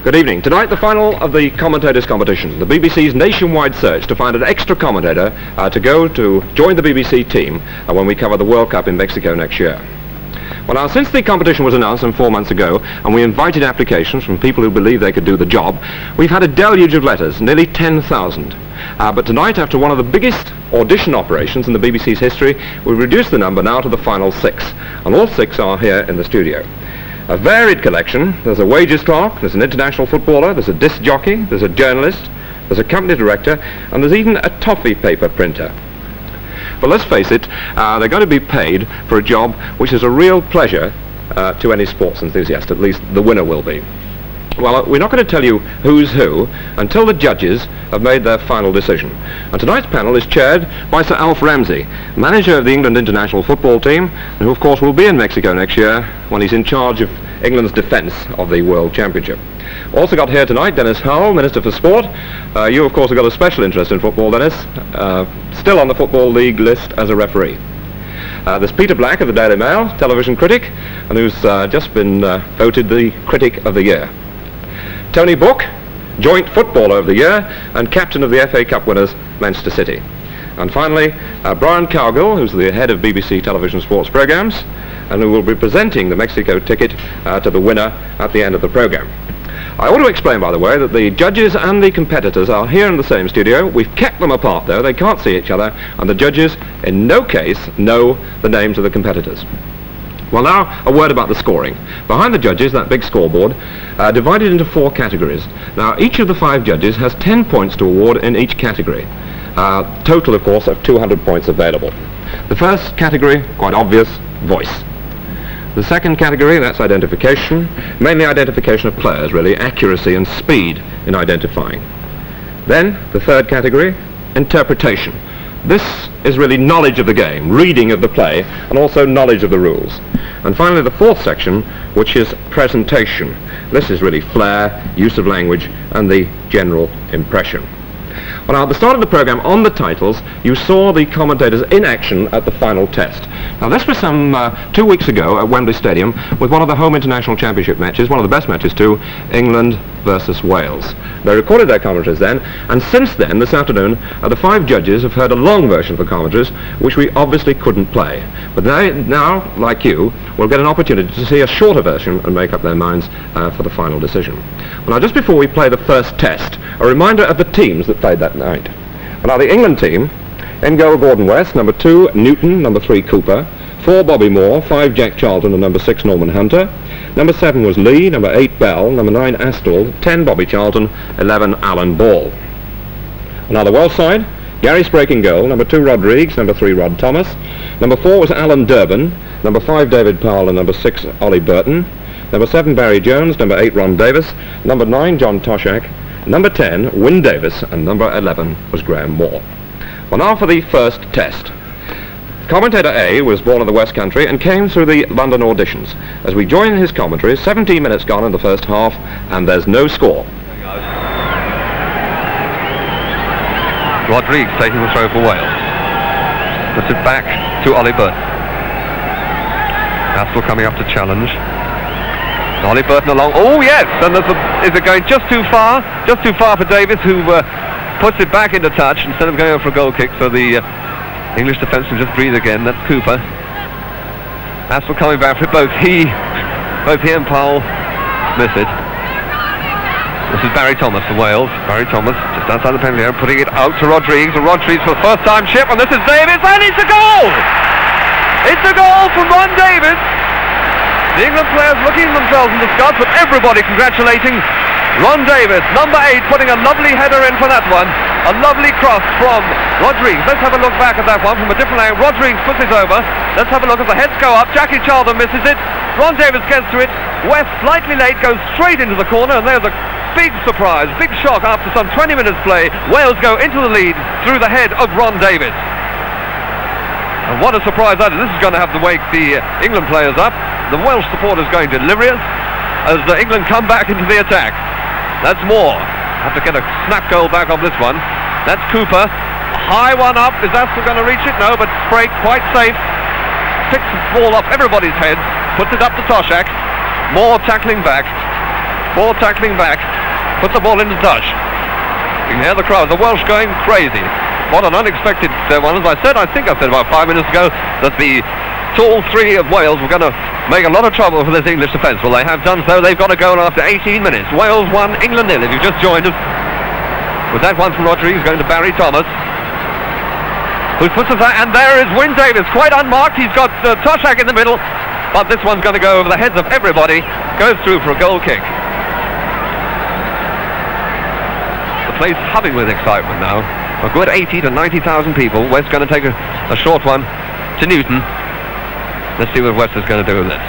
Good evening. Tonight, the final of the commentators competition, the BBC's nationwide search to find an extra commentator to go to join the BBC team when we cover the World Cup in Mexico next year. Well, now, since the competition was announced 4 months ago, and we invited applications from people who believe they could do the job, we've had a deluge of letters, nearly 10,000. But tonight, after one of the biggest audition operations in the BBC's history, we've reduced the number now to the final 6, and all 6 are here in the studio. A varied collection. There's a wages clerk, there's an international footballer, there's a disc jockey, there's a journalist, there's a company director, and there's even a toffee paper printer. But let's face it, they're going to be paid for a job which is a real pleasure to any sports enthusiast. At least the winner will be. Well, we're not going to tell you who's who until the judges have made their final decision. And tonight's panel is chaired by Sir Alf Ramsey, manager of the England international football team, and who of course will be in Mexico next year when he's in charge of England's defence of the World Championship. Also got here tonight Denis Howell, Minister for Sport. You of course have got a special interest in football, Denis, still on the Football League list as a referee. There's Peter Black of the Daily Mail, television critic, and who's just been voted the Critic of the Year. Tony Book, joint footballer of the year and captain of the FA Cup winners Manchester City. And finally, Bryan Cowgill, who's the head of BBC television sports programmes and who will be presenting the Mexico ticket to the winner at the end of the programme. I ought to explain, by the way, that the judges and the competitors are here in the same studio. We've kept them apart, though. They can't see each other, and the judges, in no case, know the names of the competitors. Well, now, a word about the scoring. Behind the judges, that big scoreboard, divided into 4 categories. Now, each of the 5 judges has 10 points to award in each category. Total, of course, of 200 points available. The first category, quite obvious, voice. The second category, that's identification, mainly identification of players, really, accuracy and speed in identifying. Then, the third category, interpretation. This is really knowledge of the game, reading of the play, and also knowledge of the rules. And finally, the fourth section, which is presentation. This is really flair, use of language, and the general impression. Well, now, at the start of the programme, on the titles, you saw the commentators in action at the final test. Now, this was some 2 weeks ago at Wembley Stadium with one of the home international championship matches, one of the best matches too, England versus Wales. They recorded their commentaries then, and since then, this afternoon, the 5 judges have heard a long version of the commentaries, which we obviously couldn't play. But they now, like you, will get an opportunity to see a shorter version and make up their minds for the final decision. Well, now, just before we play the first test, a reminder of the teams that played that night. Well, now, the England team, in goal Gordon West, number 2 Newton, number 3 Cooper, 4 Bobby Moore, 5 Jack Charlton and number 6 Norman Hunter, number 7 was Lee, number 8 Bell, number 9 Aston, 10 Bobby Charlton, 11 Alan Ball. Now, the Welsh side, Gary Sprake in goal, number 2 Rodrigues, number 3 Rod Thomas, number 4 was Alan Durbin, number 5 David Powell and number 6 Ollie Burton, number 7 Barry Jones, number 8 Ron Davis, number 9 John Toshak, number 10 Wyn Davis, and number 11 was Graham Moore. Well, now for the first test. Commentator A was born in the West Country and came through the London auditions. As we join his commentaries, 17 minutes gone in the first half, and there's no score. Rodrigues taking the throw for Wales. Puts it back to Ollie Burton. Aston coming up to challenge. Ollie Burton along. Oh yes, and is it going just too far? Just too far for Davis, who puts it back into touch instead of going over for a goal kick. So the English defence can just breathe again. That's Cooper. Aston coming back for it. Both he and Powell miss it. This is Barry Thomas for Wales. Barry Thomas just outside the penalty area, putting it out to Rodrigues. And Rodrigues for the first time chip, and this is Davis, and it's a goal! It's a goal from Ron Davis. The England players looking at themselves in the scuds, but everybody congratulating Ron Davis, number 8, putting a lovely header in for that one. A lovely cross from Rodrigues. Let's have a look back at that one from a different angle. Rodrigues puts it over. Let's have a look as the heads go up. Jackie Charlton misses it. Ron Davis gets to it. West, slightly late, goes straight into the corner, and there's a big surprise, big shock after some 20 minutes play. Wales go into the lead through the head of Ron Davis. And what a surprise that is. This is going to have to wake the England players up. The Welsh supporters going delirious as England come back into the attack. That's Moore. Have to get a snap goal back off this one. That's Cooper. A high one up. Is Aston going to reach it? No, but Sprake quite safe. Picks the ball off everybody's heads. Puts it up to Toshak. Moore tackling back. Ball tackling back, puts the ball into touch. You can hear the crowd, the Welsh going crazy. What an unexpected one. As I think I said about 5 minutes ago that the tall three of Wales were going to make a lot of trouble for this English defence. Well, they have done so. They've got a goal after 18 minutes. Wales 1, England 0. If you've just joined us, with that one from Rodriguez going to Barry Thomas, who puts us out, and there is Wyn Davies, quite unmarked. He's got Toshak in the middle, but this one's going to go over the heads of everybody. Goes through for a goal kick. The place humming with excitement now. A good 80 to 90,000 people. West going to take a short one to Newton. Let's see what West is going to do with this.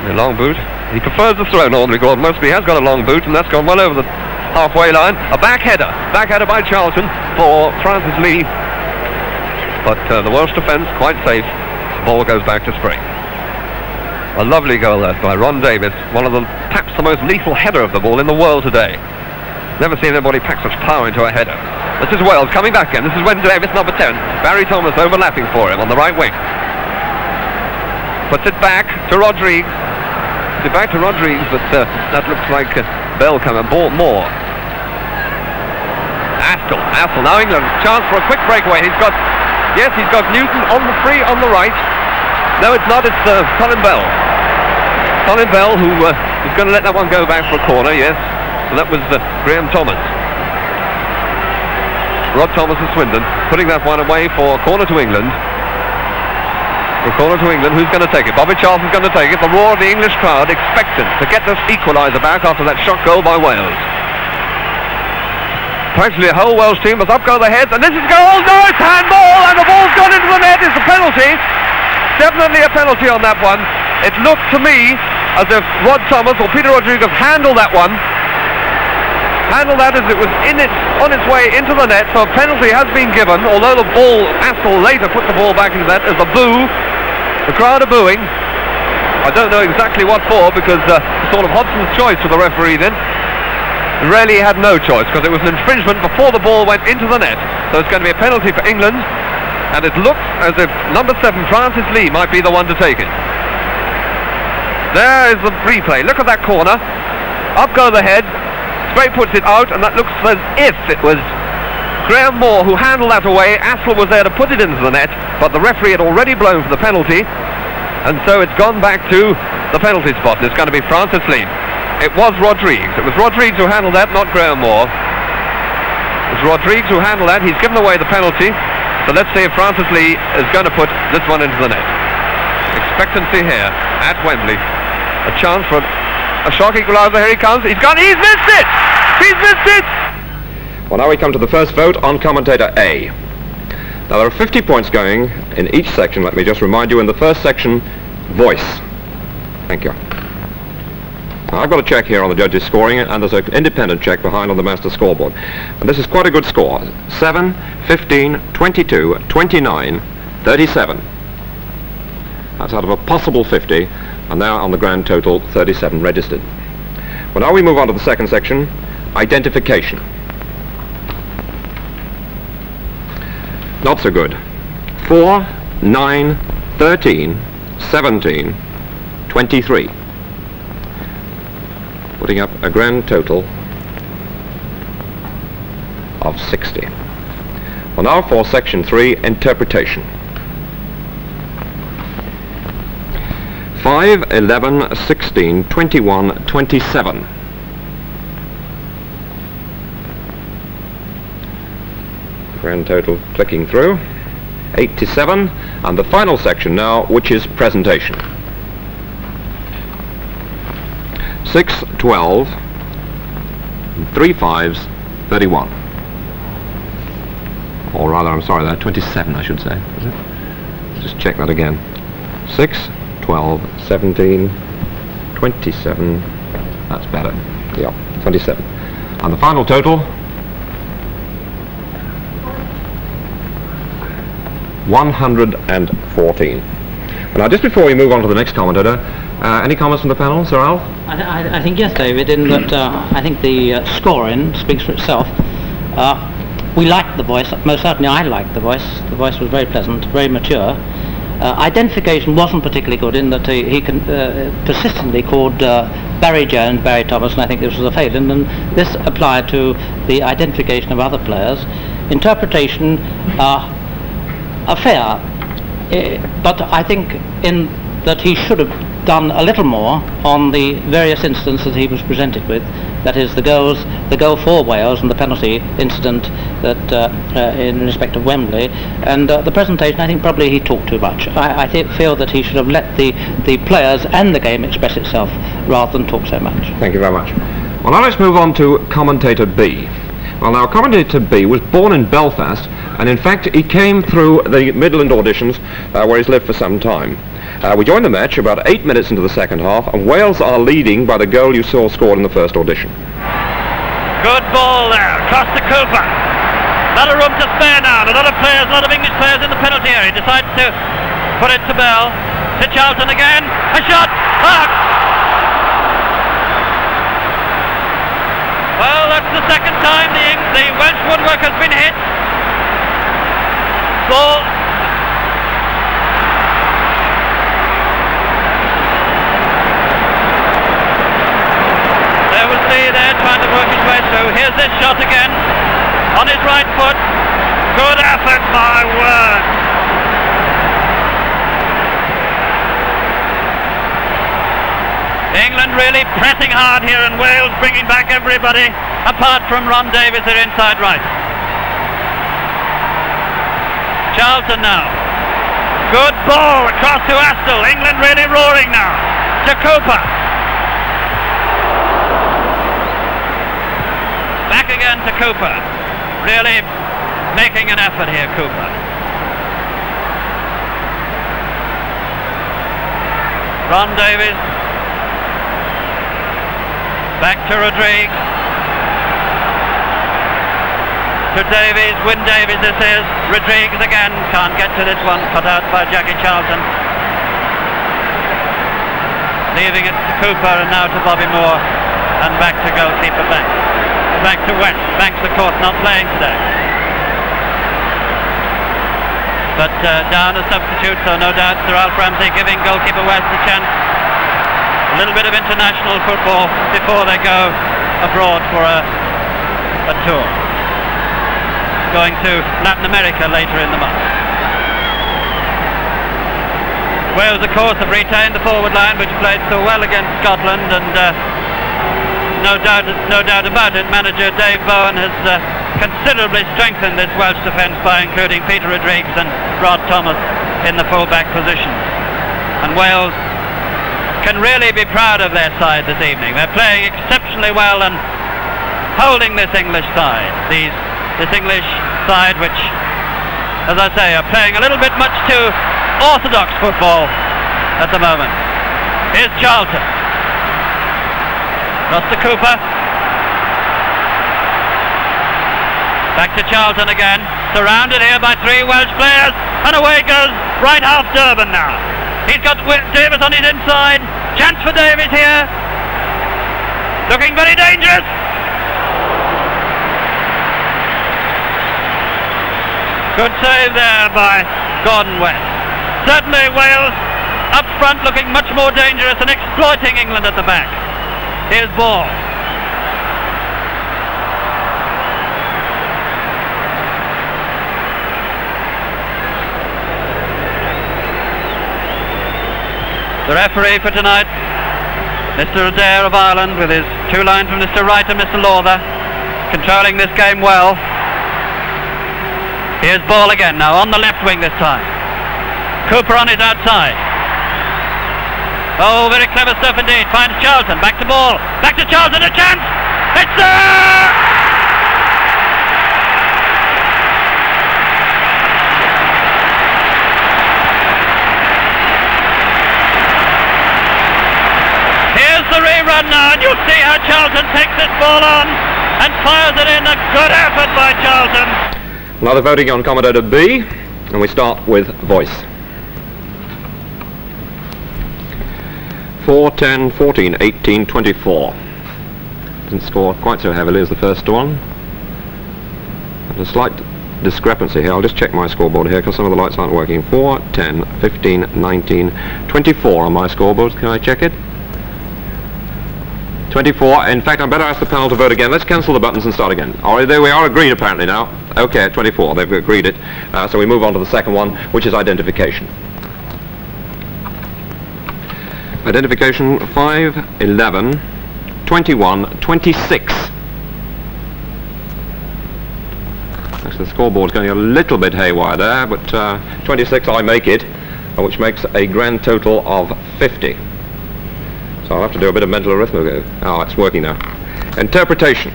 The long boot. He prefers the throw normally, Gordon. Mostly he has got a long boot, and that's gone well over the halfway line. A back header by Charlton for Francis Lee. But the Welsh defence quite safe. The ball goes back to Spring. A lovely goal there by Ron Davis. One of the, perhaps the most lethal header of the ball in the world today. Never seen anybody pack such power into a header. This is Wales coming back again. This is Wyn Davies, number 10. Barry Thomas overlapping for him on the right wing. Puts it back to Rodriguez. But that looks like Bell coming. More. Aston. Now England, chance for a quick breakaway. He's got Newton on the free on the right. No, it's not. It's Colin Bell. Colin Bell, who is going to let that one go back for a corner. Yes. So that was Graham Thomas. Rod Thomas of Swindon putting that one away for a corner to England. Who's going to take it? Bobby Charlton's going to take it. The roar of the English crowd expectant to get this equaliser back after that shock goal by Wales. Practically a whole Welsh team, but up go the heads, and this is goal. No, it's handball, and the ball's gone into the net. It's a penalty. Definitely a penalty on that one. It looked to me as if Rod Thomas or Peter Rodriguez handled that one. Handled that as it was on its way into the net, so a penalty has been given, although the ball, Aston later put the ball back into that. There's a boo. The crowd are booing. I don't know exactly what for, because sort of Hodgson's choice for the referee then. Really had no choice, because it was an infringement before the ball went into the net. So it's going to be a penalty for England, and it looks as if number 7, Francis Lee, might be the one to take it. There is the replay. Look at that corner. Up go the head. Spray puts it out, and that looks as if it was Graham Moore who handled that away. Astle was there to put it into the net, but the referee had already blown for the penalty, and so it's gone back to the penalty spot. It's going to be Francis Lee. It was Rodriguez. It was Rodriguez who handled that, not Graham Moore. It was Rodriguez who handled that. He's given away the penalty, so let's see if Francis Lee is going to put this one into the net. Expectancy here at Wembley. A chance for a shock equaliser. Here he comes. He's missed it! He's missed it! Well, now we come to the first vote on commentator A. Now there are 50 points going in each section. Let me just remind you, in the first section, voice. Thank you. Now, I've got a check here on the judges' scoring, and there's an independent check behind on the master scoreboard. And this is quite a good score. 7, 15, 22, 29, 37. That's out of a possible 50, and now on the grand total, 37 registered. Well, now we move on to the second section, identification. Not so good. 4, 9, 13, 17, 23. Putting up a grand total of 60. Well, now for section 3, interpretation. 5, 11, 16, 21, 27. Grand total clicking through. 87. And the final section now, which is presentation. 6, 12, 3 5s, 31. Or rather, I'm sorry, 27 I should say, is it? Let's just check that again. 6, 12, 17, 27, that's better. Yeah, 27. And the final total, 114. Now, just before we move on to the next commentator, any comments from the panel, Sir Alf? I think yes, David, in that I think the scoring speaks for itself. We liked the voice, most certainly I liked the voice. The voice was very pleasant, very mature. identification wasn't particularly good in that he persistently called Barry Jones, Barry Thomas, and I think this was a failure, and this applied to the identification of other players. Interpretation, a fair, but I think in that he should have done a little more on the various incidents that he was presented with. That is the goal for Wales and the penalty incident that in respect of Wembley, and the presentation. I think probably he talked too much. I feel that he should have let the players and the game express itself rather than talk so much. Thank you very much. Well, now let's move on to commentator B. Well, now commentator B was born in Belfast, and in fact he came through the Midland auditions where he's lived for some time. We joined the match about 8 minutes into the second half, and Wales are leading by the goal you saw scored in the first audition. Good ball there, across to Cooper. A lot of room to spare now, a lot of English players in the penalty area. Decides to put it to Bell, to Charlton again, a shot, Well, that's the second time the Welsh woodwork has been hit. Ball. There was Lee there trying to work his way through. Here's this shot again on his right foot. Good effort, my word. England really pressing hard here, and Wales bringing back everybody apart from Ron Davies, their inside right. Charlton now. Good ball across to Aston. England really roaring now. To Cooper. Back again to Cooper. Really making an effort here, Cooper. Ron Davies. Back to Rodriguez. To Davies, Wyn Davies this is. Rodriguez again, can't get to this one, cut out by Jackie Charlton. Leaving it to Cooper and now to Bobby Moore, and back to goalkeeper Banks. Back to West. Banks, of course, not playing today. But down a substitute, so no doubt Sir Alf Ramsey giving goalkeeper West a chance. A little bit of international football before they go abroad for a tour. Going to Latin America later in the month. Wales, of course, have retained the forward line, which played so well against Scotland, and no doubt about it, manager Dave Bowen has considerably strengthened this Welsh defence by including Peter Rodriguez and Rod Thomas in the full-back positions. And Wales can really be proud of their side this evening. They're playing exceptionally well and holding this English side. This English side, which, as I say, are playing a little bit much too orthodox football at the moment. Here's Charlton. Across to Cooper. Back to Charlton again. Surrounded here by three Welsh players. And away goes right half Durban now. He's got Davies on his inside. Chance for Davies here. Looking very dangerous. Good save there by Gordon West. Certainly Wales up front looking much more dangerous and exploiting England at the back. Here's Ball. The referee for tonight, Mr. Adair of Ireland, with his two lines from Mr. Wright and Mr. Lawther, controlling this game well. Here's Ball again now, on the left wing this time. Cooper on his outside. Oh, very clever stuff indeed. Finds Charlton, back to Ball. Back to Charlton, a chance! It's there! Here's the rerun now, and you'll see how Charlton takes this ball on and fires it in. A good effort by Charlton. Now they're voting on commentator B, and we start with voice. 4, 10, 14, 18, 24. Didn't score quite so heavily as the first one. And a slight discrepancy here. I'll just check my scoreboard here because some of the lights aren't working. 4, 10, 15, 19, 24 on my scoreboard. Can I check it? 24. In fact, I better ask the panel to vote again. Let's cancel the buttons and start again. All right, there we are, agreed apparently now. Okay, 24. They've agreed it. So we move on to the second one, which is identification. Identification 5, 11, 21, 26. Actually, the scoreboard's going a little bit haywire there, but 26 I make it, which makes a grand total of 50. So I'll have to do a bit of mental arithmetic. Oh, it's working now. Interpretation.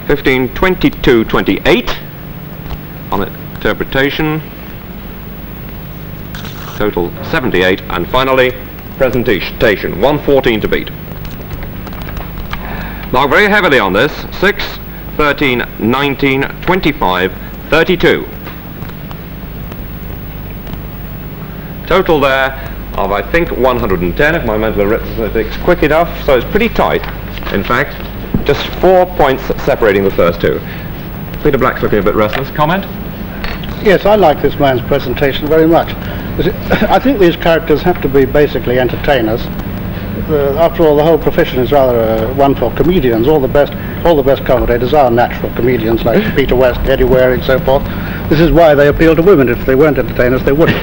15, 22, 28 on interpretation. Total 78, and finally presentation, 114 to beat. Mark very heavily on this. 6, 13, 19, 25, 32. Total there of, I think, 110 if my mental arithmetic's quick enough, so it's pretty tight. In fact, just 4 points separating the first two. Peter Black's looking a bit restless. Comment? Yes, I like this man's presentation very much. I think these characters have to be basically entertainers. After all, the whole profession is rather one for comedians. All the best commentators are natural comedians, like Peter West, Eddie Waring, so forth. This is why they appeal to women. If they weren't entertainers, they wouldn't.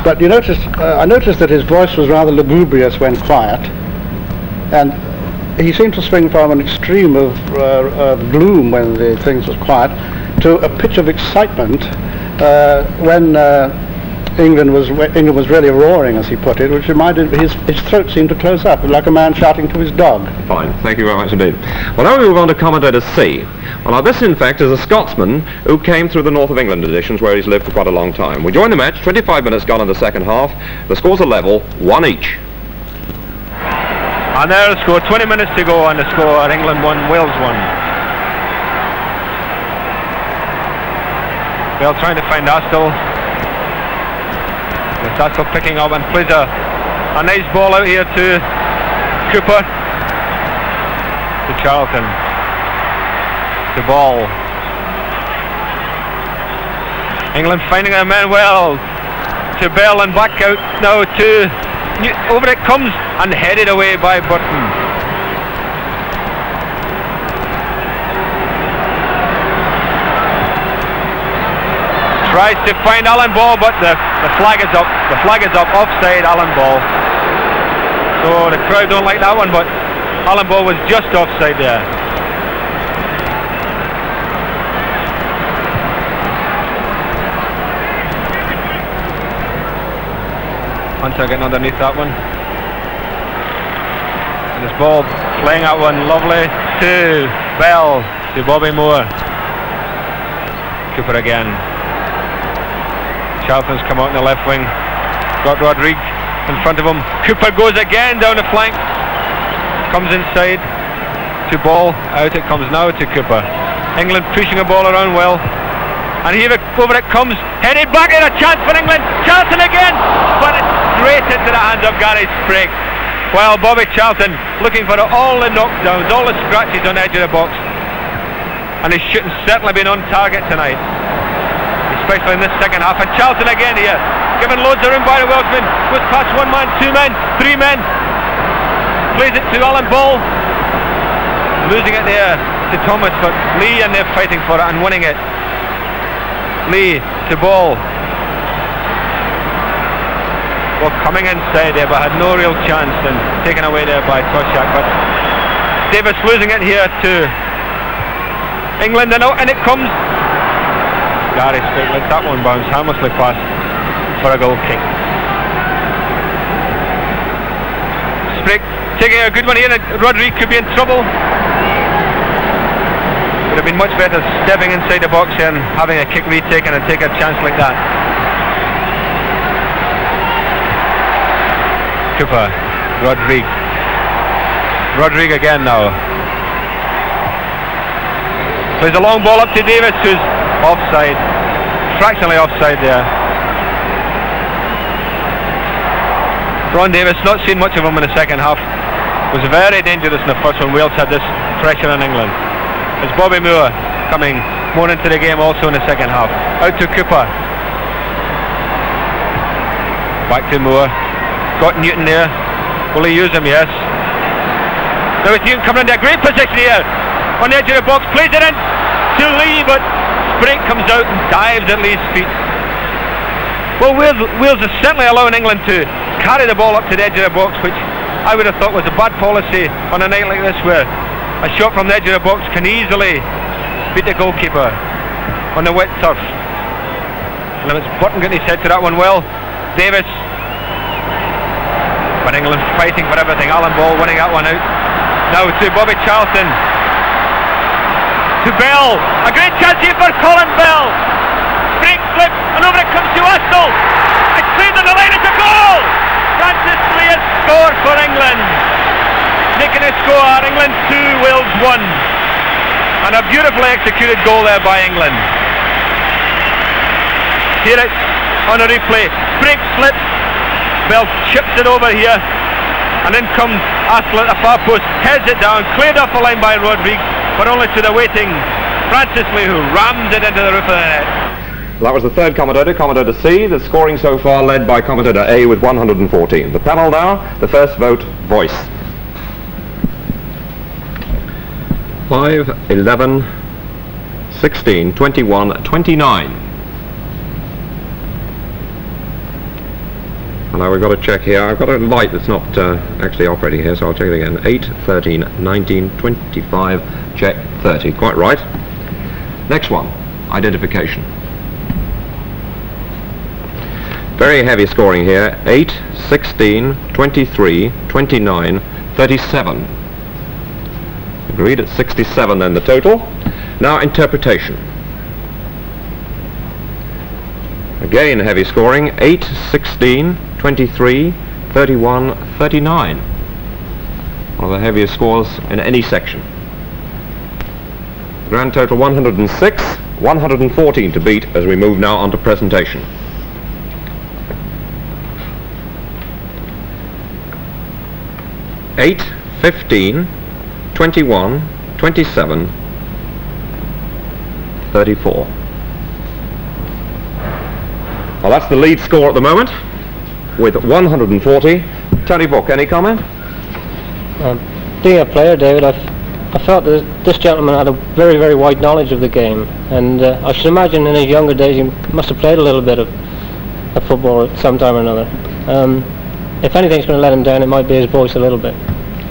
But you notice, I noticed that his voice was rather lugubrious when quiet, and he seemed to swing from an extreme of gloom when the things was quiet to a pitch of excitement when England was really roaring, as he put it, which reminded his throat seemed to close up, like a man shouting to his dog. Fine, thank you very much indeed. Well, now we move on to commentator C. Well, now this, in fact, is a Scotsman who came through the North of England editions, where he's lived for quite a long time. We join the match, 25 minutes gone in the second half. The scores are level, 1 each. And there the score, 20 minutes to go, and the score, England 1, Wales 1. Bell trying to find Aston. Aston picking up and plays a nice ball out here to Cooper. To Charlton. The ball. England finding their men well. To Bell and back out now to... Over it comes and headed away by Burton. Tries to find Alan Ball, but the flag is up. The flag is up, offside, Alan Ball. So the crowd don't like that one, but Alan Ball was just offside there. Hunter getting underneath that one. And this ball playing that one, lovely to Bell, to Bobby Moore. Cooper again. Charlton's come out in the left wing. Got Rodriguez in front of him. Cooper goes again down the flank. Comes inside to Ball. Out it comes now to Cooper. England pushing the ball around well. And here over it comes. Headed back in, a chance for England. Charlton again. But it's straight into the hands of Gary Sprigg. Well, Bobby Charlton looking for all the knockdowns, all the scratches on the edge of the box. And his shooting certainly been on target tonight, especially in this second half. And Charlton again here, given loads of room by the Welshmen. Goes past 1 man, 2 men, 3 men. Plays it to Alan Ball. Losing it there to Thomas, but Lee and they're fighting for it and winning it. Lee to Ball. Well, coming inside there, but had no real chance, and taken away there by Toshak. But Davis losing it here to England, and out and it comes. Gary Sprigg lets that one bounce harmlessly past for a goal kick. Sprigg taking a good one here, and Rodriguez could be in trouble. Would have been much better stepping inside the box and having a kick retaken and take a chance like that. Cooper, Rodriguez again now. Plays a long ball up to Davis, who's offside, fractionally offside there. Ron Davis, not seen much of him in the second half, was very dangerous in the first one. Wales had this pressure on England. It's Bobby Moore coming more into the game also in the second half. Out to Cooper. Back to Moore. Got Newton there. Will he use him? Yes. Now it's Newton coming into a great position here. On the edge of the box. Plays it in to Lee, but Sprink comes out and dives at Lee's feet. Well, Wales is certainly allowing England to carry the ball up to the edge of the box, which I would have thought was a bad policy on a night like this, where a shot from the edge of the box can easily beat the goalkeeper on the wet turf. And it's Burton getting his head to that one well. Davis. But England fighting for everything. Alan Ball winning that one out. Now to Bobby Charlton. To Bell. A great chance here for Colin Bell. Sprink slips and over it comes to Aston. It's cleared on the line. It's a goal. Francis Lee has scored for England. Making a score. England 2, Wales 1. And a beautifully executed goal there by England. Here it's on a replay. Sprink slips. Bell chips it over here. And in comes Aston at the far post. Heads it down. Cleared off the line by Rodriguez. But only to the waiting Francis Lee, who rams it into the roof of the net. That was the third commentator, Commentator C. The scoring so far led by Commentator A with 114. The panel now, the first vote, voice. 5, 11, 16, 21, 29. And now we've got to check here. I've got a light that's not actually operating here, so I'll check it again. 8, 13, 19, 25, check 30. Quite right. Next one, identification. Very heavy scoring here. 8, 16, 23, 29, 37. Agreed at 67 then the total. Now interpretation. Again heavy scoring. 8, 16, 23, 31, 39. One of the heaviest scores in any section. Grand total 106, 114 to beat as we move now on to presentation. Eight, 15, 21, 27, 34. Well, that's the lead score at the moment with 140. Tony Book, any comment? Being a player, David, I felt that this gentleman had a very, very wide knowledge of the game, and I should imagine in his younger days he must have played a little bit of football at some time or another. If anything's going to let him down, it might be his voice a little bit.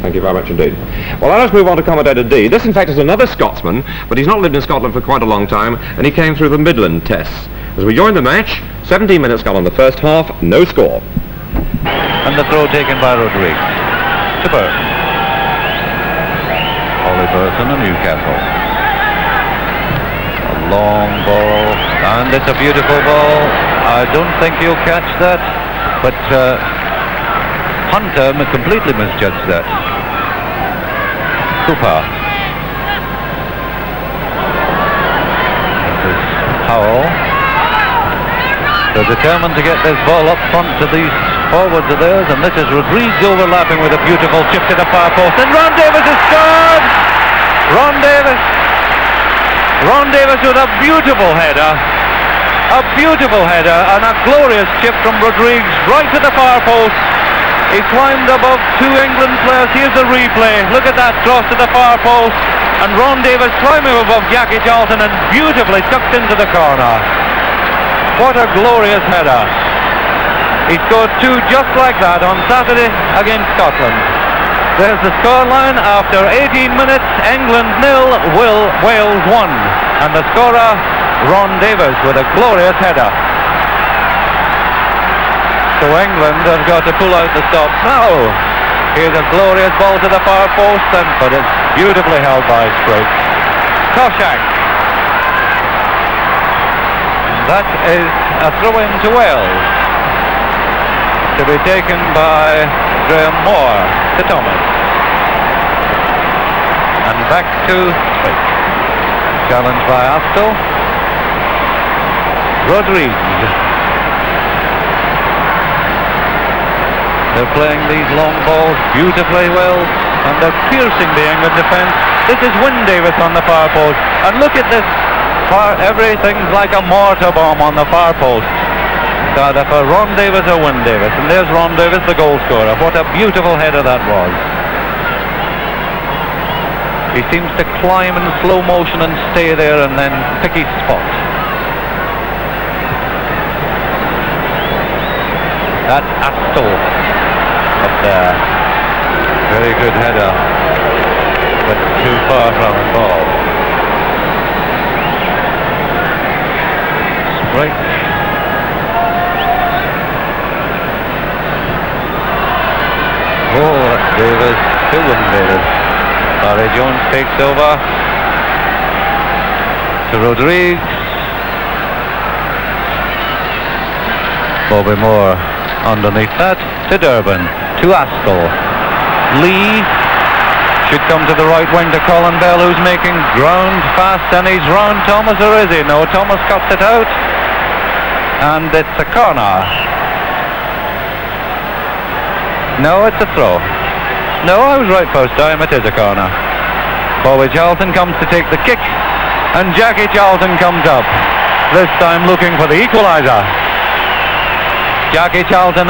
Thank you very much indeed. Well, now let's move on to Commentator D. This, in fact, is another Scotsman, but he's not lived in Scotland for quite a long time, and he came through the Midland tests. As we join the match, 17 minutes gone on the first half, no score. And the throw taken by Rodriguez. To Burton. Ollie Burton of Newcastle. A long ball, and it's a beautiful ball. I don't think he'll catch that, but Hunter completely misjudged that. Cooper. This is Howell. They're determined to get this ball up front to these forwards of theirs, and this is Rodriguez overlapping with a beautiful chip to the far post, and Ron Davis has scored! Ron Davis with a beautiful header. A beautiful header and a glorious chip from Rodriguez right to the far post. He climbed above two England players. Here's the replay. Look at that cross to the far post, and Ron Davis climbing above Jackie Charlton and beautifully tucked into the corner. What a glorious header. He scored two just like that on Saturday against Scotland. There's the scoreline after 18 minutes. England 0, Wales 1. And the scorer, Ron Davis, with a glorious header. So England have got to pull out the stops now. Here's a glorious ball to the far post, but it's beautifully held by Sprink. Koshak. That is a throw-in to Wales, to be taken by Graham Moore to Thomas. And back to Sprink. Challenged by Aston. Rodriguez. They're playing these long balls beautifully well, and they're piercing the England defence. This is Wyn Davis on the far post. And look at this. Everything's like a mortar bomb on the far post. So for Ron Davis or Wyn Davis. And there's Ron Davis, the goal scorer. What a beautiful header that was. He seems to climb in slow motion and stay there and then pick his spot. That's Aston up there. Very good header, but too far from the ball. Sprake. Oh, that's Davis to Wyn Davis. Barry Jones takes over to Rodriguez. Bobby Moore underneath that to Durbin, to Aston. Lee should come to the right wing to Colin Bell, who's making ground fast, and he's round Thomas, or is he? No, Thomas cuts it out, and it's a corner. No, it's a throw. No, I was right first time, it is a corner. Bobby Charlton comes to take the kick, and Jackie Charlton comes up, this time looking for the equaliser. Jackie Charlton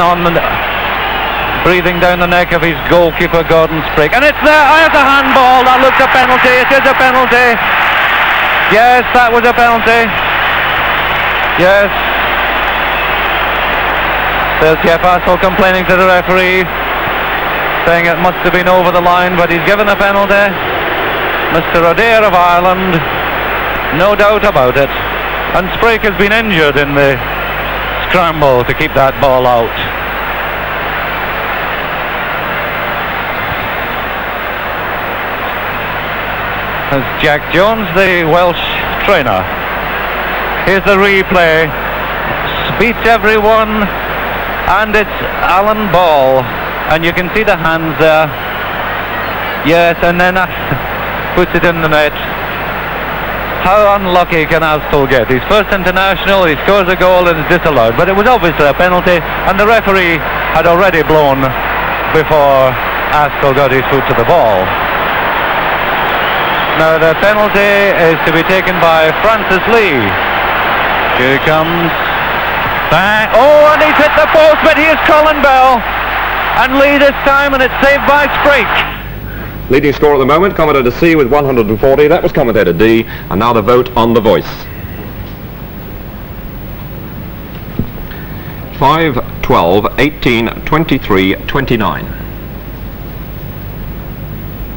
breathing down the neck of his goalkeeper Gordon Sprake, and it's there. It's a handball. That looks a penalty. It is a penalty. Yes, that was a penalty. Yes. There's Jeff Astle complaining to the referee, saying it must have been over the line, but he's given a penalty. Mr. Adair of Ireland, no doubt about it. And Sprake has been injured in the scramble to keep that ball out. As Jack Jones, the Welsh trainer. Here's the replay. Beats everyone, and it's Alan Ball, and you can see the hands there. Yes, and then puts it in the net. How unlucky can Astle get? His first international, he scores a goal and is disallowed, but it was obviously a penalty, and the referee had already blown before Astle got his foot to the ball. Now the penalty is to be taken by Francis Lee. Here he comes. Bang. Oh, and he's hit the post, but here's Colin Bell, and Lee this time, and it's saved by Sprake. Leading score at the moment, commentator C with 140. That was commentator D, and now the vote on the voice. 5, 12, 18, 23, 29.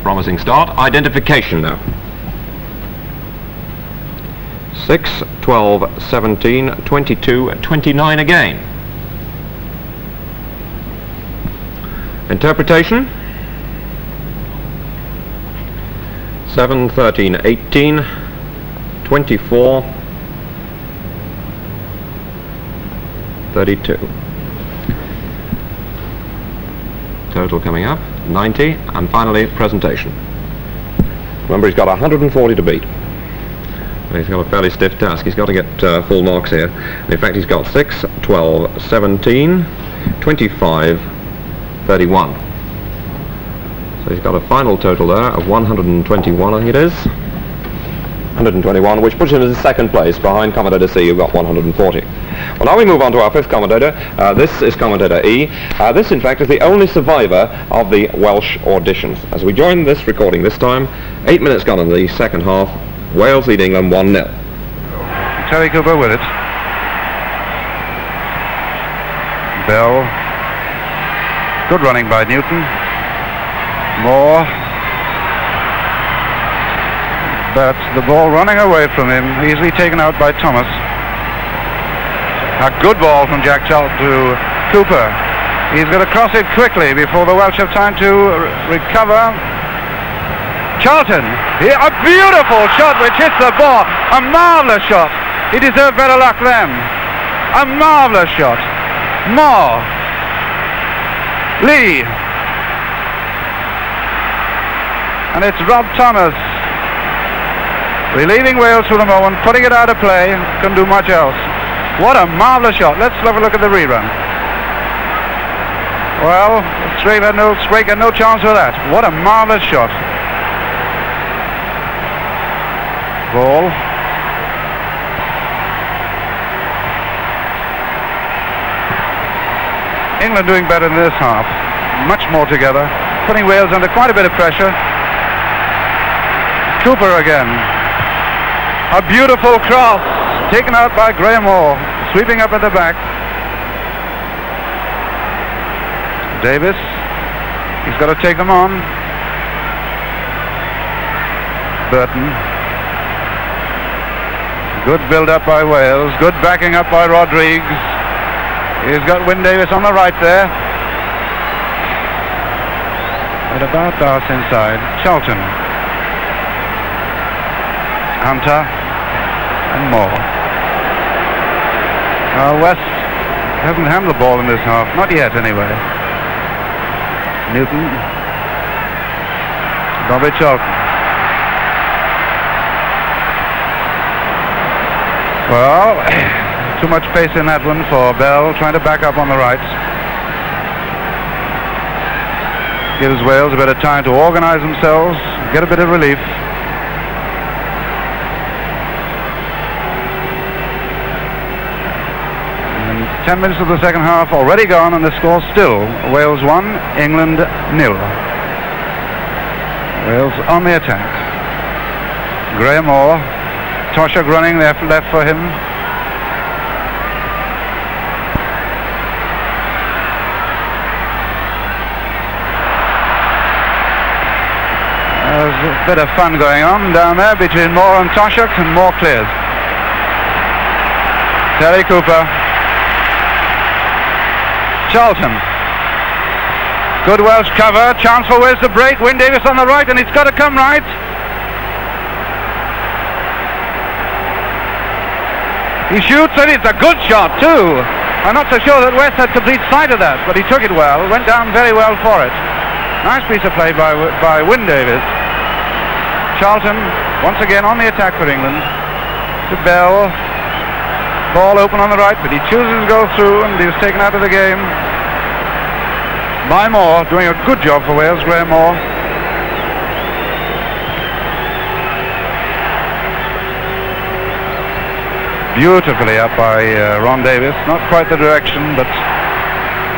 Promising start. Identification now. 6, 12, 17, 22, 29 again. Interpretation. 7, 13, 18, 24, 32. Total coming up, 90, and finally presentation. Remember, he's got 140 to beat. He's got a fairly stiff task. He's got to get full marks here. In fact, he's got 6, 12, 17, 25, 31. So he's got a final total there of 121, I think it is. 121, which puts him in second place behind commentator C, who got 140. Well, now we move on to our fifth commentator. This is commentator E. This, in fact, is the only survivor of the Welsh auditions. As we join this recording this time, 8 minutes gone in the second half. Wales lead England 1-0. Terry Cooper with it. Bell. Good running by Newton. Moore. But the ball running away from him, easily taken out by Thomas. A good ball from Jack Charlton to Cooper. He's going to cross it quickly before the Welsh have time to recover. Charlton, a beautiful shot which hits the ball. A marvellous shot. He deserved better luck then. A marvellous shot. Moore. Lee. And it's Rob Thomas relieving Wales for the moment, putting it out of play. Couldn't do much else. What a marvellous shot. Let's have a look at the rerun. Well, Sprake had no chance for that. What a marvellous shot. Ball. England doing better in this half. Much more together. Putting Wales under quite a bit of pressure. Cooper again. A beautiful cross. Taken out by Graham Moore. Sweeping up at the back. Davis. He's got to take them on. Burton. Good build-up by Wales. Good backing up by Rodrigues. He's got Wyn Davis on the right there. At about pass inside. Charlton. Hunter. And Moore. West hasn't handled the ball in this half. Not yet, anyway. Newton. Bobby Charlton. Well, too much pace in that one for Bell, trying to back up on the right. Gives Wales a bit of time to organise themselves, get a bit of relief. And 10 minutes of the second half already gone, and the score still Wales 1, England 0. Wales on the attack. Graham Moore. Toshak running left for him. There's a bit of fun going on down there between Moore and Toshak, and Moore clears. Terry Cooper. Charlton. Good Welsh cover. Chance for Wales to break. Wyn Davis on the right, and it's got to come right. He shoots, and it's a good shot too. I'm not so sure that West had complete sight of that, but he took it well, went down very well for it. Nice piece of play by Wyn Davis. Charlton once again on the attack for England. To Bell. Ball open on the right, but he chooses to go through, and he was taken out of the game by Moore, doing a good job for Wales, Graham Moore. Beautifully up by Ron Davis. Not quite the direction, but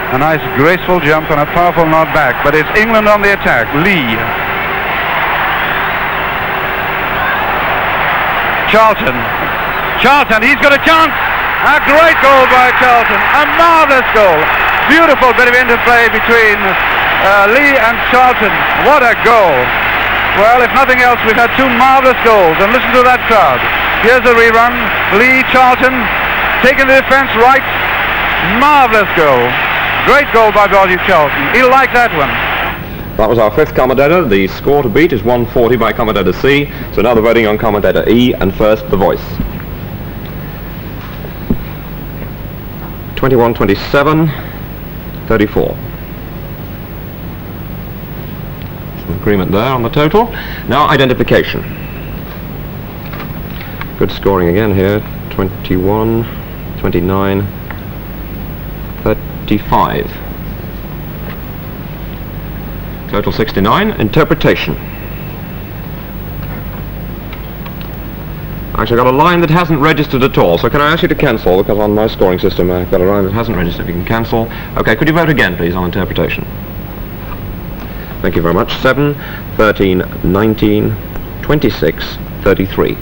a nice graceful jump and a powerful nod back. But it's England on the attack. Lee. Charlton. Charlton, he's got a chance. A great goal by Charlton. A marvellous goal. Beautiful bit of interplay between Lee and Charlton. What a goal. Well, if nothing else, we've had two marvellous goals. And listen to that crowd. Here's a rerun. Lee, Charlton, taking the defence right. Marvellous goal. Great goal by Bobby Charlton. He'll like that one. That was our fifth commentator. The score to beat is 140 by commentator C. So now the voting on commentator E, and first the voice. 21, 27, 34. Some agreement there on the total. Now identification. Good scoring again here. 21, 29, 35. Total 69. Interpretation. Actually, I've got a line that hasn't registered at all, so can I ask you to cancel, because on my scoring system I've got a line that hasn't registered. You can cancel. Okay, could you vote again, please, on interpretation? Thank you very much. 7, 13, 19, 26, 33.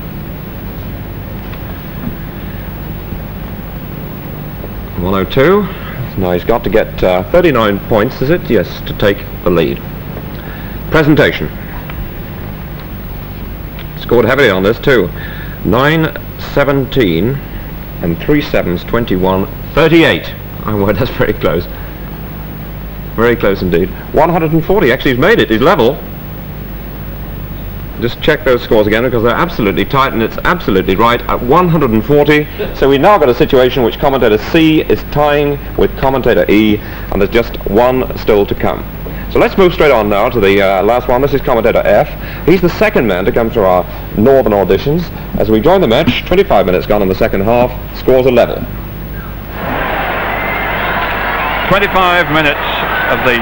.102. Now he's got to get 39 points, is it? Yes, to take the lead. Presentation. Scored heavily on this too. 9, 17 and 3 7s, 21, 38. My word, that's very close. Very close indeed. 140, actually he's made it, he's level. Just check those scores again because they're absolutely tight, and it's absolutely right at 140. So we've now got a situation which commentator C is tying with commentator E, and there's just one still to come. So let's move straight on now to the last one. This is commentator F. He's the second man to come through our northern auditions. As we join the match, 25 minutes gone in the second half, scores are level. 25 minutes of the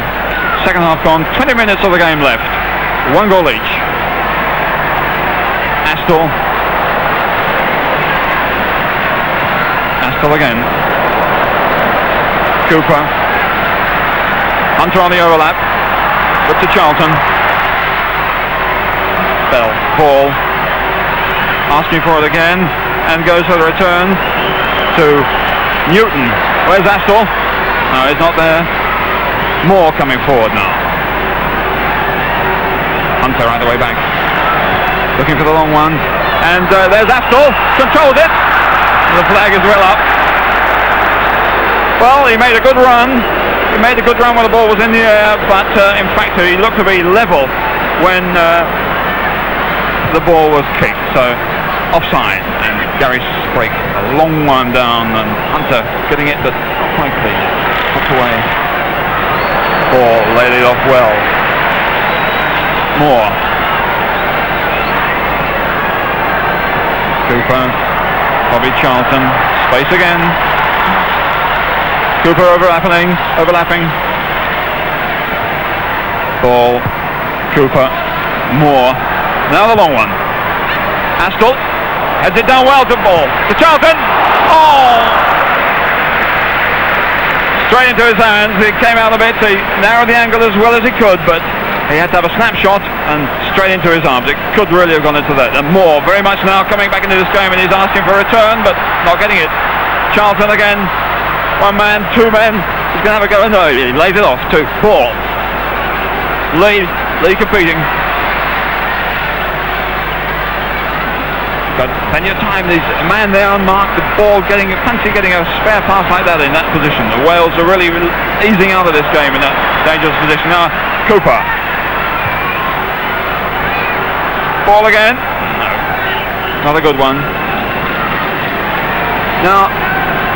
second half gone, 20 minutes of the game left. One goal each. Aston Aston again. Cooper. Hunter on the overlap. But to Charlton. Bell. Ball. Asking for it again. And goes for the return to Newton. Where's Aston? No, he's not there. Moore coming forward now. Hunter right the way back. Looking for the long one. And there's Aston. Controls it. The flag is well up. Well, he made a good run. He made a good run when the ball was in the air, but in fact he looked to be level when the ball was kicked. So offside, and Gary Sprake, a long one down, and Hunter getting it, but not quite clean. Put away. Ball laid it off well. Moore. Cooper. Bobby Charlton. Space again. Cooper overlapping. Ball. Cooper. Moore. Now the long one. Aston heads it down well to ball. To Charlton. Oh! Straight into his hands. He came out a bit. He narrowed the angle as well as he could, but he had to have a snapshot and straight into his arms. It could really have gone into that. And Moore very much now coming back into this game, and he's asking for a return, but not getting it. Charlton again. One man, two men. He's going to have a go. No, he lays it off to Ball. Lee competing. But plenty of time. There's a man there unmarked. The ball getting a spare pass like that in that position. The Wales are really easing out of this game in that dangerous position. Now Cooper. Ball again. No, not a good one. Now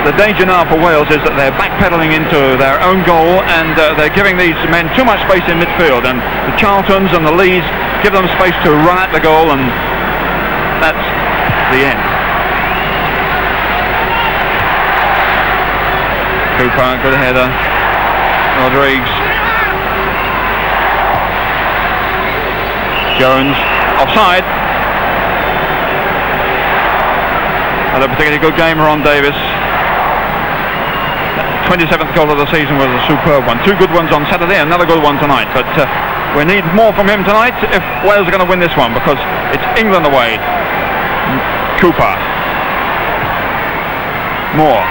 the danger now for Wales is that they're backpedaling into their own goal, and they're giving these men too much space in midfield, and the Charltons and the Lees give them space to run at the goal, and that's the end. Cooper, good header. Rodrigues. Jones, offside. Had a particularly good game, Ron Davis. 27th goal of the season was a superb one. Two good ones on Saturday, another good one tonight. But we need more from him tonight if Wales are going to win this one, because it's England away. Cooper. Moore.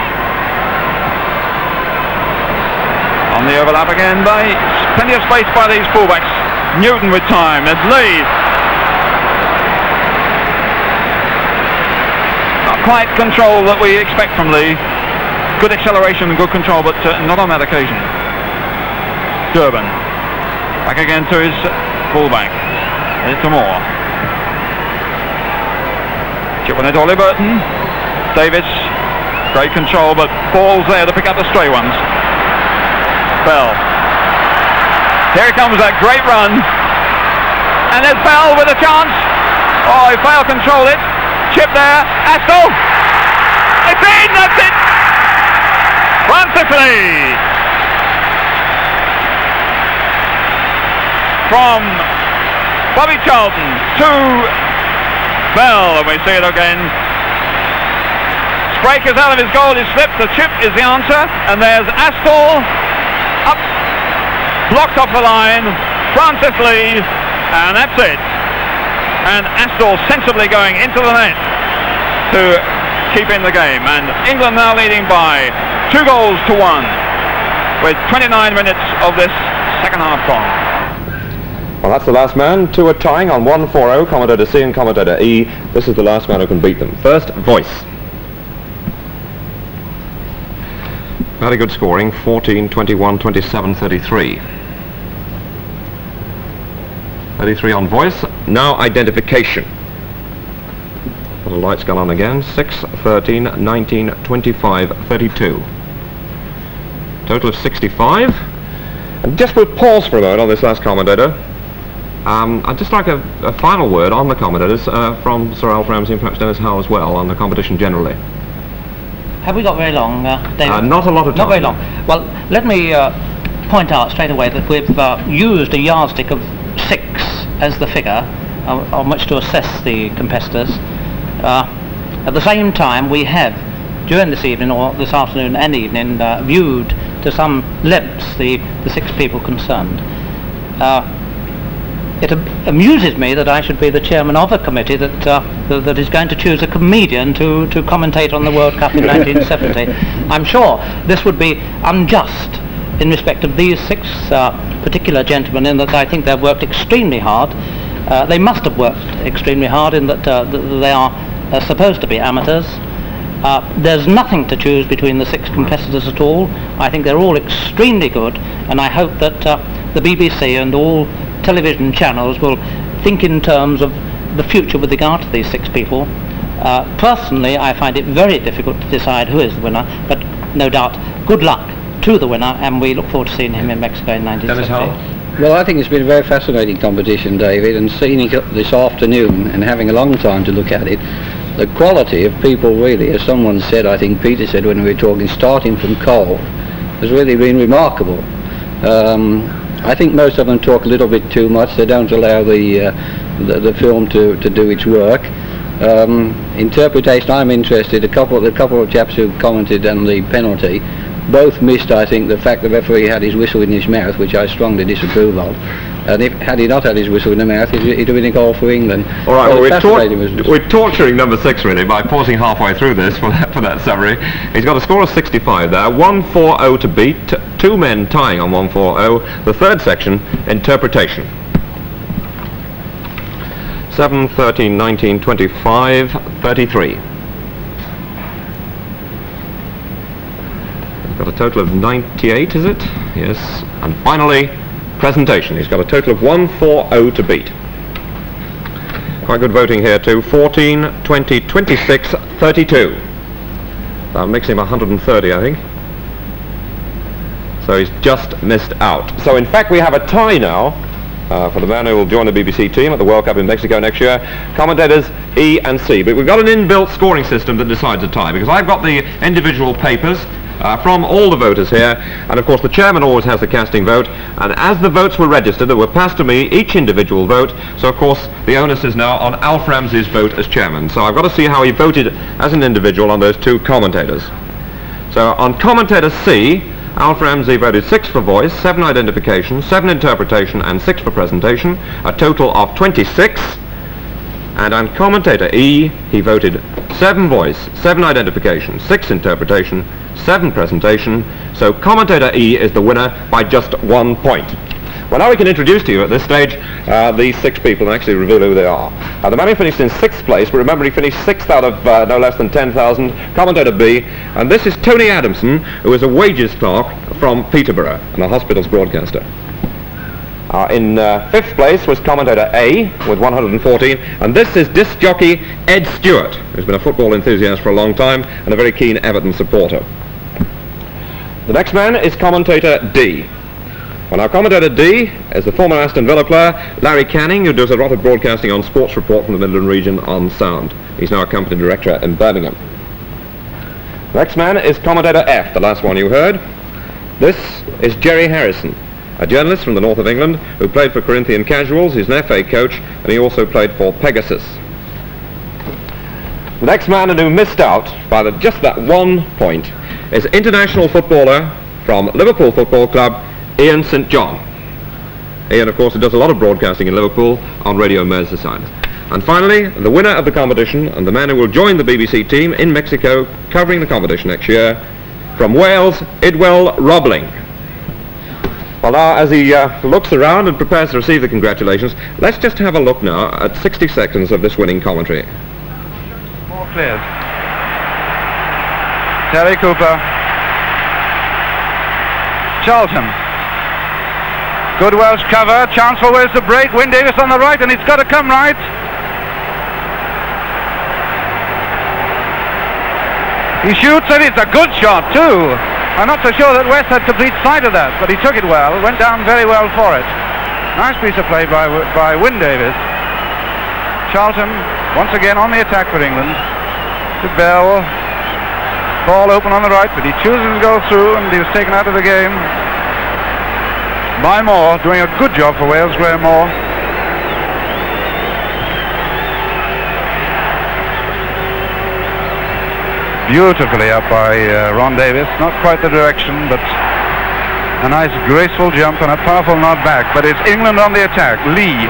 On the overlap again, plenty of space by these fullbacks. Newton with time, and Lee. Not quite control that we expect from Lee. Good acceleration and good control, but not on that occasion. Durban. Back again to his fullback. It's Moore. Chip on it, Ollie Burton. Davis. Great control, but Ball's there to pick up the stray ones. Bell. Here comes that great run. And there's Bell with a chance. Oh, he failed to control it. Chip there. Aston. It's in, that's it. Francis Lee. From Bobby Charlton to Bell, and we see it again. Sprake is out of his goal, he's slipped. The chip is the answer, and there's Aston up, blocked off the line. Francis Lee, and that's it. And Aston sensibly going into the net to keep in the game, and England now leading by 2-1 with 29 minutes of this second half gone. Well, that's the last man. Two are tying on 1-4-0, commentator C and commentator E. This is the last man who can beat them. First, voice. Very good scoring, 14, 21, 27, 33. 33 on voice. Now identification. The light's gone on again. 6, 13, 19, 25, 32. Total of 65. And just we'll pause for a moment on this last commentator. I'd just like a final word on the commentators from Sir Alf Ramsey and perhaps Denis Howell as well on the competition generally. Have we got very long, David? Not a lot of time. Not very long. Well, let me point out straight away that we've used a yardstick of 6 as the figure on which to assess the competitors. At the same time, we have during this evening or this afternoon and evening viewed to some lengths the 6 people concerned. It amuses me that I should be the chairman of a committee that is going to choose a comedian to commentate on the World Cup in 1970. I'm sure this would be unjust in respect of these 6 particular gentlemen, in that I think they've worked extremely hard. They must have worked extremely hard in that they are supposed to be amateurs. There's nothing to choose between the 6 competitors at all. I think they're all extremely good, and I hope that the BBC and all television channels will think in terms of the future with regard to these 6 people. Personally, I find it very difficult to decide who is the winner, but no doubt good luck to the winner, and we look forward to seeing him in Mexico in 1970. Well, I think it's been a very fascinating competition, David, and seeing it this afternoon and having a long time to look at it, the quality of people really, as someone said, I think Peter said when we were talking, starting from Cole, has really been remarkable. I think most of them talk a little bit too much. They don't allow the film to do its work. Interpretation, I'm interested. A couple of chaps who commented on the penalty both missed, I think, the fact the referee had his whistle in his mouth, which I strongly disapprove of. And had he not had his whistle in the mouth, he'd have been a goal for England. All right, well, we're torturing number 6 really by pausing halfway through this for that summary. He's got a score of 65 there, 140 to beat, 2 men tying on 140. The third section, interpretation. 7, 13, 19, 25, 33. Got a total of 98, is it? Yes. And finally, presentation. He's got a total of 140 to beat. Quite good voting here too. 14, 20, 26, 32. That makes him 130, I think. So he's just missed out. So in fact we have a tie now for the man who will join the BBC team at the World Cup in Mexico next year. Commentators E and C. But we've got an inbuilt scoring system that decides a tie, because I've got the individual papers from all the voters here, and of course the chairman always has the casting vote, and as the votes were registered they were passed to me, each individual vote, so of course the onus is now on Alf Ramsey's vote as chairman. So I've got to see how he voted as an individual on those 2 commentators. So on commentator C, Alf Ramsey voted 6 for voice, 7 identification, 7 interpretation and 6 for presentation, a total of 26. And on commentator E, he voted 7 voice, 7 identification, 6 interpretation, 7 presentation, so commentator E is the winner by just 1 point. Well, now we can introduce to you at this stage these 6 people and actually reveal who they are. The man who finished in 6th place, but remember he finished 6th out of no less than 10,000, commentator B, and this is Tony Adamson, who is a wages clerk from Peterborough and a hospital's broadcaster. In 5th place was commentator A with 114, and this is disc jockey Ed Stewart, who's been a football enthusiast for a long time and a very keen Everton supporter. The next man is commentator D. Well, now commentator D is the former Aston Villa player Larry Canning, who does a lot of broadcasting on Sports Report from the Midland region on sound. He's now a company director in Birmingham. The next man is commentator F, the last one you heard. This is Gerry Harrison, a journalist from the north of England who played for Corinthian Casuals. He's an FA coach, and he also played for Pegasus. The next man who missed out by just that 1 point is international footballer from Liverpool Football Club, Ian St John. Ian, of course, does a lot of broadcasting in Liverpool on Radio Merseyside. And finally, the winner of the competition and the man who will join the BBC team in Mexico covering the competition next year, from Wales, Idwal Robling. Well, now, as he looks around and prepares to receive the congratulations, let's just have a look now at 60 seconds of this winning commentary. More cleared. Terry Cooper. Charlton. Good Welsh cover. Chance for Wales to break. Wyn Davies on the right, and it's got to come right. He shoots, and it's a good shot too. I'm not so sure that West had complete sight of that, but he took it well, went down very well for it. Nice piece of play by Wyn Davies. Charlton once again on the attack for England. To Bell. Ball open on the right, but he chooses to go through, and he was taken out of the game by Moore, doing a good job for Wales, Graham Moore. Beautifully up by Ron Davis. Not quite the direction, but a nice graceful jump and a powerful nod back. But it's England on the attack. Lee.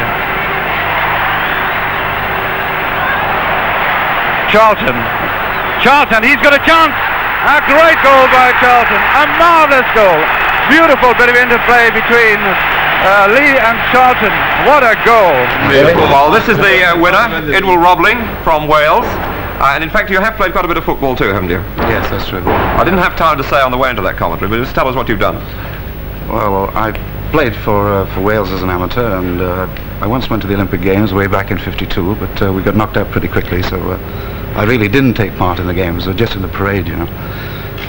Charlton. Charlton, he's got a chance. A great goal by Charlton. A marvellous goal. Beautiful bit of interplay between Lee and Charlton. What a goal. Beautiful. Well, this is the winner, Idwal Robling from Wales. And in fact, you have played quite a bit of football too, haven't you? Yes, that's true. I didn't have time to say on the way into that commentary, but just tell us what you've done. Well, I played for Wales as an amateur, and I once went to the Olympic Games way back in '52, but we got knocked out pretty quickly, so I really didn't take part in the games, just in the parade, you know.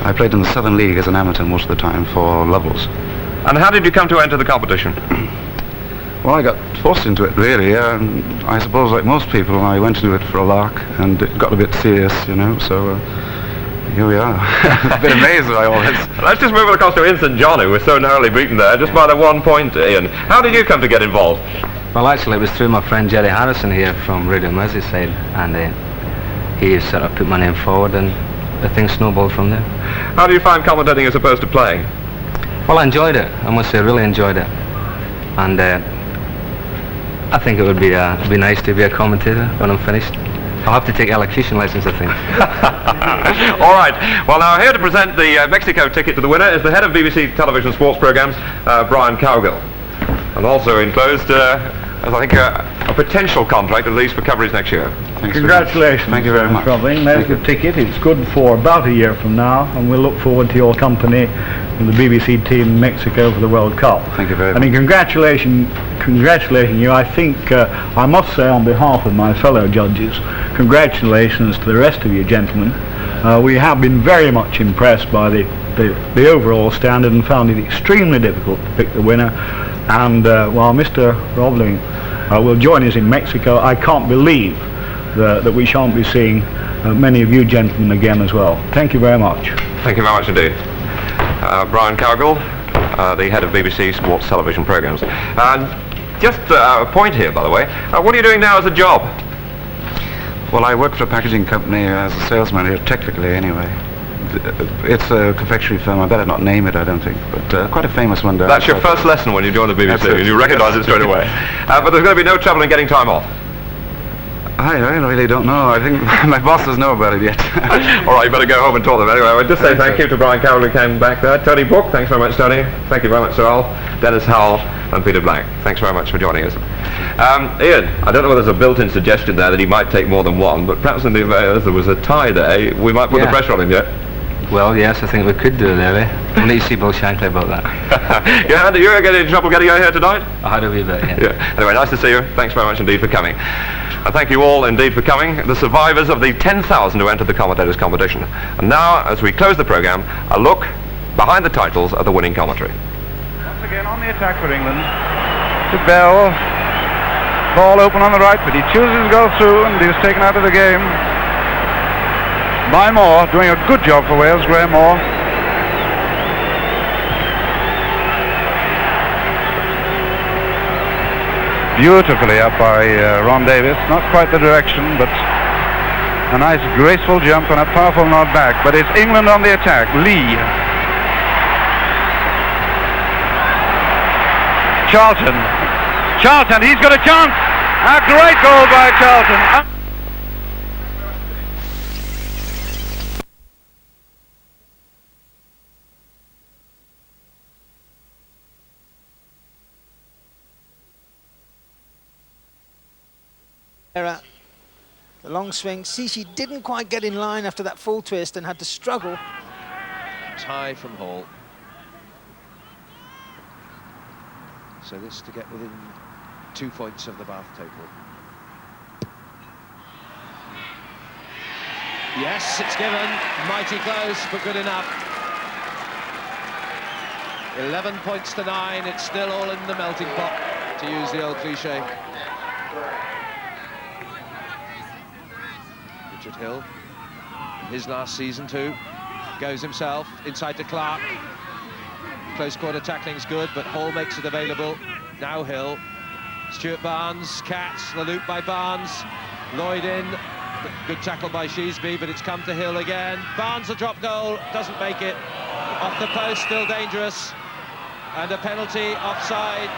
I played in the Southern League as an amateur most of the time for Lovells. And how did you come to enter the competition? Well, I got forced into it, really. I suppose, like most people, I went into it for a lark, and it got a bit serious, you know, so here we are. A bit amazed by all this. Let's just move across to St John, who was so narrowly beaten there, just by the 1 point, Ian. How did you come to get involved? Well, actually, it was through my friend Gerry Harrison here from Radio Merseyside, and he sort of put my name forward, and the thing snowballed from there. How do you find commentating as opposed to playing? Well, I enjoyed it. I must say, I really enjoyed it. And I think it would be nice to be a commentator when I'm finished. I'll have to take elocution lessons, I think. All right. Well, now here to present the Mexico ticket to the winner is the head of BBC television sports programmes, Bryan Cowgill. And also enclosed, as I think, a potential contract, at least for coverage next year. Thanks. Congratulations. Thank you very much. Robling. There's the ticket. It's good for about a year from now, and we'll look forward to your company in the BBC team in Mexico for the World Cup. Thank you very much. And in congratulating you, I think I must say on behalf of my fellow judges, congratulations to the rest of you gentlemen. We have been very much impressed by the overall standard and found it extremely difficult to pick the winner. And while Mr. Robling will join us in Mexico, I can't believe that we shan't be seeing many of you gentlemen again as well. Thank you very much. Thank you very much indeed. Bryan Cowgill, the head of BBC Sports Television Programmes. Just a point here, by the way. What are you doing now as a job? Well, I work for a packaging company as a salesman here, technically anyway. It's a confectionery firm. I better not name it, I don't think, but quite a famous one. That's your first lesson when you joined the BBC, and you recognise it straight away. But there's going to be no trouble in getting time off. I really don't know. I think my bosses know about it yet. All right, you better go home and talk to them. Anyway, I'll just say thank you to Bryan Cowgill who came back there. Tony Book, thanks very much, Tony. Thank you very much, Sir Al. Denis, Howell, and Peter Black. Thanks very much for joining us. Ian, I don't know whether there's a built-in suggestion there that he might take more than one, but perhaps in the event there was a tie day, we might put the pressure on him yet. Well, yes, I think we could do there, eh? We'll need to see Bill Shankly about that. Yeah, Andy, you're getting in trouble getting out here tonight? I had a wee bit, yeah. Anyway, nice to see you. Thanks very much indeed for coming. And thank you all indeed for coming, the survivors of the 10,000 who entered the commentators competition. And now, as we close the programme, a look behind the titles of the winning commentary. Once again on the attack for England. To Bell. Ball open on the right, but he chooses to go through, and he was taken out of the game by Moore, doing a good job for Wales, Graham Moore. Beautifully up by Ron Davis. Not quite the direction, but a nice graceful jump and a powerful nod back. But it's England on the attack. Lee. Charlton. Charlton, he's got a chance. A great goal by Charlton. The long swing. See, she didn't quite get in line after that full twist and had to struggle. Tie from Hall. So this to get within 2 points of the Bath table. Yes, it's given. Mighty close, but good enough. 11 points to 9. It's still all in the melting pot, to use the old cliche. Richard Hill, his last season too, goes himself inside to Clark. Close quarter tackling's good, but Hall makes it available. Now Hill, Stuart Barnes, Katz, the loop by Barnes, Lloyd in, Good tackle by Sheesby, but it's come to Hill again. Barnes a drop goal, doesn't make it. Off the post, still dangerous. And a penalty, offside.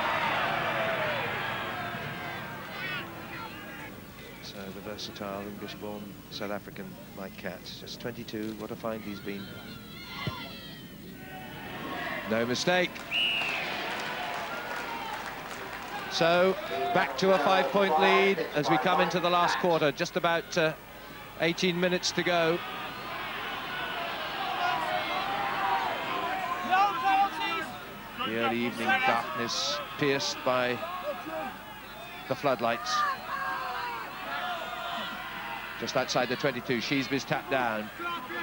So the versatile English-born South African Mike Katz, just 22, what a find he's been. No mistake. So back to a 5-point lead as we come into the last quarter, just about 18 minutes to go. The early evening darkness pierced by the floodlights. Just outside the 22, Sheesby's tapped down.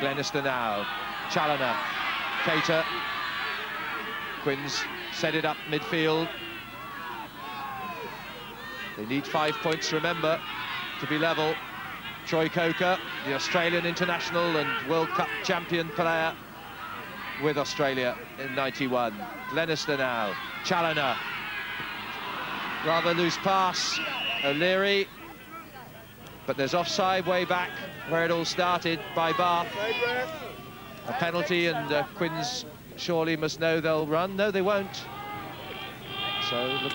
Glenister now, Challoner, Cater. Quins set it up midfield. They need 5 points, remember, to be level. Troy Coker, the Australian international and World Cup champion player with Australia in '91. Glenister now, Challoner. Rather loose pass, O'Leary. But there's offside way back where it all started by Bath. A penalty, and Quins surely must know they'll run. No, they won't. So